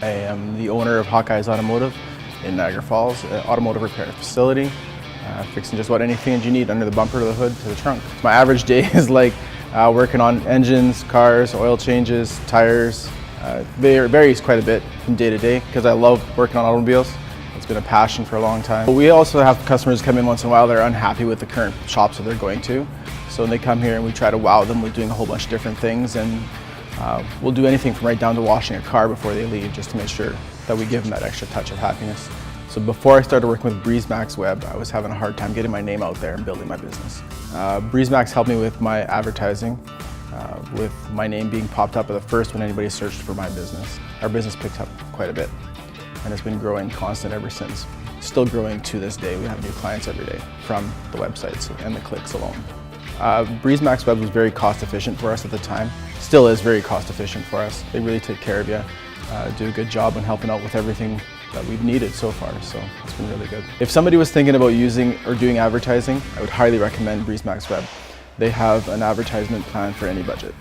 I am the owner of Hawkeyes Automotive in Niagara Falls, an automotive repair facility, fixing just about anything that you need, under the bumper to the hood to the trunk. My average day is like working on engines, cars, oil changes, tires. Varies quite a bit from day to day because I love working on automobiles. It's been a passion for a long time. But we also have customers come in once in a while that are unhappy with the current shops that they're going to. So when they come here and we try to wow them with doing a whole bunch of different things, and we'll do anything from right down to washing a car before they leave, just to make sure that we give them that extra touch of happiness. So before I started working with BreezeMaxWeb, I was having a hard time getting my name out there and building my business. BreezeMax helped me with my advertising, with my name being popped up at the first when anybody searched for my business. Our business picked up quite a bit, and it's been growing constant ever since. Still growing to this day. We have new clients every day from the websites and the clicks alone. BreezeMaxWeb was very cost efficient for us at the time. Still is very cost efficient for us. They really take care of you, do a good job on helping out with everything that we've needed so far, so it's been really good. If somebody was thinking about using or doing advertising, I would highly recommend BreezeMaxWeb. They have an advertisement plan for any budget.